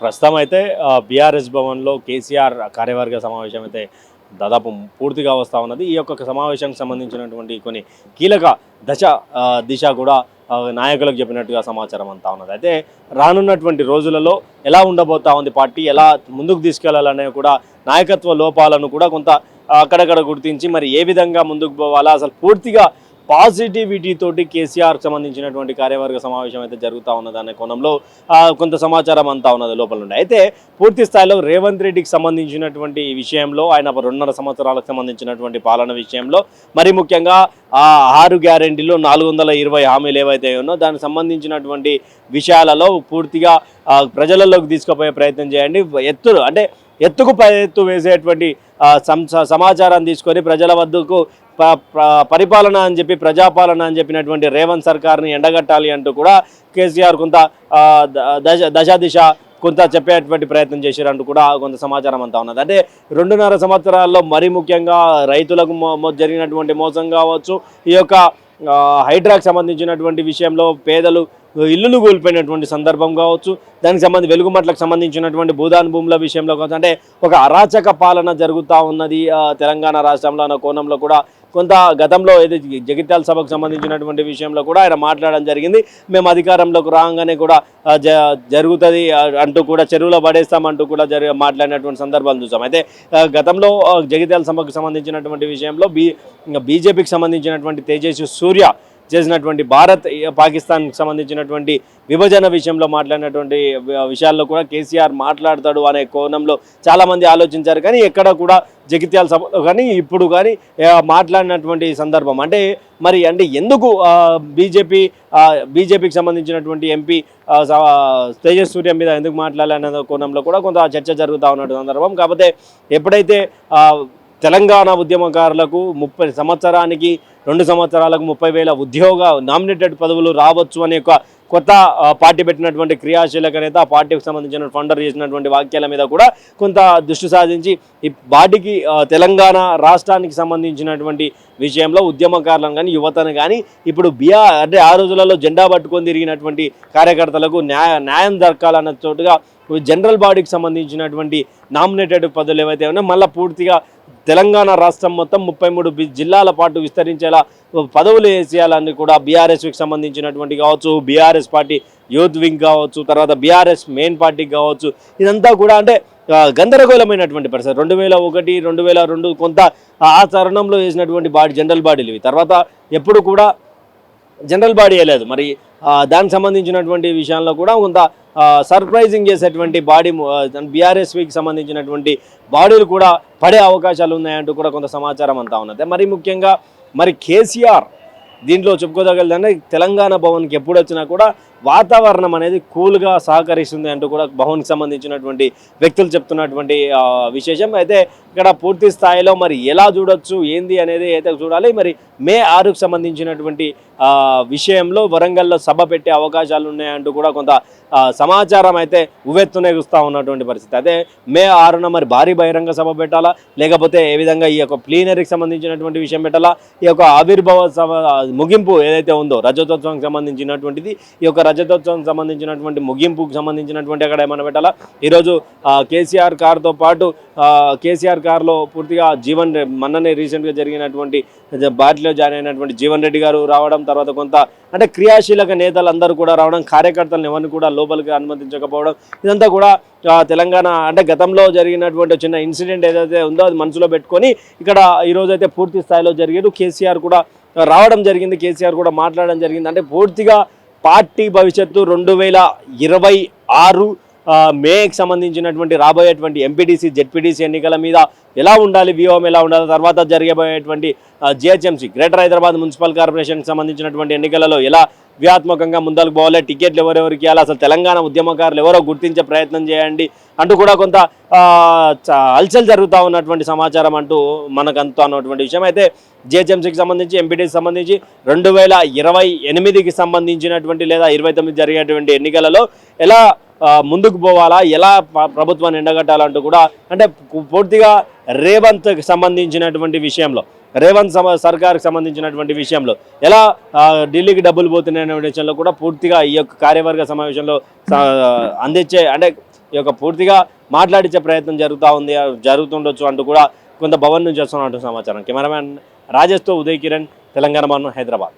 ప్రస్తుతం అయితే బీఆర్ఎస్ భవన్లో కేసీఆర్ కార్యవర్గ సమావేశం అయితే దాదాపు పూర్తిగా వస్తూ ఉన్నది. ఈ యొక్క సమావేశానికి సంబంధించినటువంటి కొన్ని కీలక దిశ కూడా నాయకులకు చెప్పినట్టుగా సమాచారం అంతా ఉన్నది. అయితే రానున్నటువంటి రోజులలో ఎలా ఉండబోతా ఉంది పార్టీ, ఎలా ముందుకు తీసుకెళ్లాలనే కూడా నాయకత్వ లోపాలను కూడా కొంత అక్కడక్కడ గుర్తించి మరి ఏ విధంగా ముందుకు పోవాలా, అసలు పూర్తిగా పాజిటివిటీ తోటి కేసీఆర్కి సంబంధించినటువంటి కార్యవర్గ సమావేశం అయితే జరుగుతూ ఉన్నది అనే కోణంలో కొంత సమాచారం అంతా ఉన్నది లోపల నుండి. అయితే పూర్తి స్థాయిలో రేవంత్ రెడ్డికి సంబంధించినటువంటి విషయంలో, ఆయన 2.5 సంవత్సరాలకు సంబంధించినటువంటి పాలన విషయంలో, మరి ముఖ్యంగా 6 గ్యారెంటీలు 420 హామీలు ఏవైతే ఉన్నో దానికి సంబంధించినటువంటి విషయాలలో పూర్తిగా ప్రజలలోకి తీసుకుపోయే ప్రయత్నం చేయండి. ఎత్తుకు ఎత్తు వేసేటువంటి సమాచారం తీసుకొని ప్రజల వద్దకు పరిపాలన అని చెప్పి, ప్రజాపాలన అని చెప్పినటువంటి రేవంత్ సర్కార్ని ఎండగట్టాలి అంటూ కూడా కేసీఆర్ కొంత దిశ కొంత చెప్పేటువంటి ప్రయత్నం చేశారంటూ కూడా కొంత సమాచారం అంతా ఉన్నది. అంటే 2.5 సంవత్సరాల్లో మరి ముఖ్యంగా రైతులకు జరిగినటువంటి మోసం కావచ్చు, ఈ యొక్క హైడ్రాకి సంబంధించినటువంటి విషయంలో పేదలు ఇల్లులు కోల్పోయినటువంటి సందర్భం కావచ్చు, దానికి సంబంధించి వెలుగుమట్లకు సంబంధించినటువంటి భూముల విషయంలో కావచ్చు, అంటే ఒక అరాచక పాలన జరుగుతూ ఉన్నది తెలంగాణ రాష్ట్రంలో అన్న కోణంలో కూడా కొంత గతంలో ఏదో జగిత్యాల సభకు సంబంధించినటువంటి విషయంలో కూడా ఆయన మాట్లాడడం జరిగింది. మేము అధికారంలోకి రాగానే కూడా జరుగుతుంది అంటూ కూడా, చెరువులో పడేస్తామంటూ కూడా మాట్లాడినటువంటి సందర్భాలు చూసాం. అయితే గతంలో జగిత్యాల సభకు సంబంధించినటువంటి విషయంలో బీజేపీకి సంబంధించినటువంటి తేజస్వి సూర్య చేసినటువంటి భారత్ పాకిస్తాన్కి సంబంధించినటువంటి విభజన విషయంలో మాట్లాడినటువంటి విషయాల్లో కూడా కేసీఆర్ మాట్లాడతాడు అనే కోణంలో చాలామంది ఆలోచించారు. కానీ ఎక్కడ కూడా జగిత్యాల సభలో కానీ ఇప్పుడు కానీ మాట్లాడినటువంటి సందర్భం అంటే ఎందుకు బీజేపీకి సంబంధించినటువంటి ఎంపీ తేజస్ సూర్య మీద ఎందుకు మాట్లాడాలనే కోణంలో కూడా కొంత చర్చ జరుగుతూ ఉన్నటువంటి సందర్భం. కాకపోతే ఎప్పుడైతే తెలంగాణ ఉద్యమకారులకు 2 సంవత్సరాలకు 30,000 ఉద్యోగ నామినేటెడ్ పదవులు రావచ్చు అనే ఒక కొత్త పార్టీ పెట్టినటువంటి క్రియాశీలక నేత, ఆ పార్టీకి సంబంధించిన ఫౌండర్ చేసినటువంటి వాక్యాల మీద కూడా కొంత దృష్టి సాధించి ఈ పార్టీకి తెలంగాణ రాష్ట్రానికి సంబంధించినటువంటి విషయంలో ఉద్యమకారులను కానీ యువతను కానీ ఇప్పుడు ఆ రోజులలో జెండా పట్టుకొని తిరిగినటువంటి కార్యకర్తలకు న్యాయం దక్కాలన్న చోటుగా జనరల్ బాడీకి సంబంధించినటువంటి నామినేటెడ్ పదవులు ఏవైతే ఉన్నాయో మళ్ళీ పూర్తిగా తెలంగాణ రాష్ట్రం మొత్తం 33 జిల్లాల పాటు విస్తరించేలా పదవులు వేసేయాలని కూడా బీఆర్ఎస్కి సంబంధించినటువంటి కావచ్చు, బీఆర్ఎస్ పార్టీ యూత్ వింగ్ కావచ్చు, తర్వాత బీఆర్ఎస్ మెయిన్ పార్టీకి కావచ్చు, ఇదంతా కూడా అంటే గందరగోళమైనటువంటి పరిస్థితి. 2001, 2002 కొంత ఆ తరుణంలో వేసినటువంటి జనరల్ బాడీలు ఇవి. తర్వాత ఎప్పుడు కూడా జనరల్ బాడీ వేయలేదు. మరి దానికి సంబంధించినటువంటి విషయాల్లో కూడా కొంత సర్ప్రైజింగ్ చేసేటువంటి బీఆర్ఎస్కి సంబంధించినటువంటి బాడీలు కూడా పడే అవకాశాలు ఉన్నాయంటూ కూడా కొంత సమాచారం అంతా ఉన్నది. మరి ముఖ్యంగా కేసీఆర్ దీంట్లో చెప్పుకోదగలదంటే తెలంగాణ భవన్కి ఎప్పుడు వచ్చినా కూడా వాతావరణం అనేది కూల్గా సహకరిస్తుంది అంటూ కూడా భవన్కి సంబంధించినటువంటి వ్యక్తులు చెప్తున్నటువంటి విశేషం. అయితే ఇక్కడ పూర్తి స్థాయిలో మరి ఎలా చూడొచ్చు ఏంది అనేది అయితే చూడాలి. మరి మే 6కు సంబంధించినటువంటి విషయంలో వరంగల్లో సభ పెట్టే అవకాశాలు ఉన్నాయంటూ కూడా కొంత సమాచారం అయితే ఉవ్వెత్తునేగుస్తూ ఉన్నటువంటి పరిస్థితి. అయితే మే 6న మరి భారీ బహిరంగ సభ పెట్టాలా, లేకపోతే ఏ విధంగా ఈ యొక్క ప్లీనరీకి సంబంధించినటువంటి విషయం పెట్టాలా, ఈ యొక్క ఆవిర్భావ సభ ముగింపు ఏదైతే ఉందో రజతోత్సవానికి సంబంధించినటువంటిది, ఈ యొక్క రజతోత్సవం సంబంధించినటువంటి ముగింపుకు సంబంధించినటువంటి అక్కడ ఏమైనా పెట్టాలా. ఈరోజు కేసీఆర్ కార్తో పాటు కేసీఆర్ కార్లో పూర్తిగా మొన్ననే రీసెంట్గా జరిగినటువంటి పార్టీలో జాయిన్ అయినటువంటి జీవన్ రెడ్డి గారు రావడం, తర్వాత కొంత అంటే క్రియాశీలక నేతలందరూ కూడా రావడం, కార్యకర్తలను ఎవరిని కూడా లోపలికి అనుమతించకపోవడం, ఇదంతా కూడా తెలంగాణ అంటే గతంలో జరిగినటువంటి చిన్న ఇన్సిడెంట్ ఏదైతే ఉందో అది మనసులో పెట్టుకొని ఇక్కడ ఈరోజు అయితే పూర్తి స్థాయిలో జరిగేది. కేసీఆర్ కూడా రావడం జరిగింది, కేసీఆర్ కూడా మాట్లాడడం జరిగింది. అంటే పూర్తిగా పార్టీ భవిష్యత్తు 2026 మేకి సంబంధించినటువంటి రాబోయేటువంటి ఎంపీటీసీ జెడ్పీటీసీ ఎన్నికల మీద ఎలా ఉండాలి, వ్యూహం ఎలా ఉండాలి, తర్వాత జరగబోయేటువంటి జిహెచ్ఎంసీ గ్రేటర్ హైదరాబాద్ మున్సిపల్ కార్పొరేషన్కి సంబంధించినటువంటి ఎన్నికలలో ఎలా వ్యూహాత్మకంగా ముందరకు పోవాలి, టికెట్లు ఎవరెవరికి ఇవ్వాలి, అసలు తెలంగాణ ఉద్యమకారులు ఎవరో గుర్తించే ప్రయత్నం చేయండి అంటూ కూడా కొంత హల్చల్ జరుగుతూ ఉన్నటువంటి సమాచారం అంటూ మనకు అంతా ఉన్నటువంటి విషయం. అయితే జిహెచ్ఎంసీకి సంబంధించి, ఎంపీటీకి సంబంధించి 2028కి సంబంధించినటువంటి లేదా 29 జరిగేటువంటి ఎన్నికలలో ఎలా ముందుకు పోవాలా, ఎలా ప్రభుత్వాన్ని ఎండగట్టాలంటూ కూడా అంటే పూర్తిగా రేవంత్కి సంబంధించినటువంటి విషయంలో, రేవంత్ సర్కార్కి సంబంధించినటువంటి విషయంలో ఎలా ఢిల్లీకి డబ్బులు పోతున్నాయనే విషయంలో కూడా పూర్తిగా ఈ యొక్క కార్యవర్గ సమావేశంలో అందించే అంటే ఈ యొక్క పూర్తిగా మాట్లాడించే ప్రయత్నం జరుగుతుండొచ్చు అంటూ కూడా కొంత భవన్ నుంచి వస్తున్నట్టు సమాచారం. కెమెరామ్యాన్ రాజేష్తో ఉదయ్ కిరణ్, తెలంగాణ భవన్, హైదరాబాద్.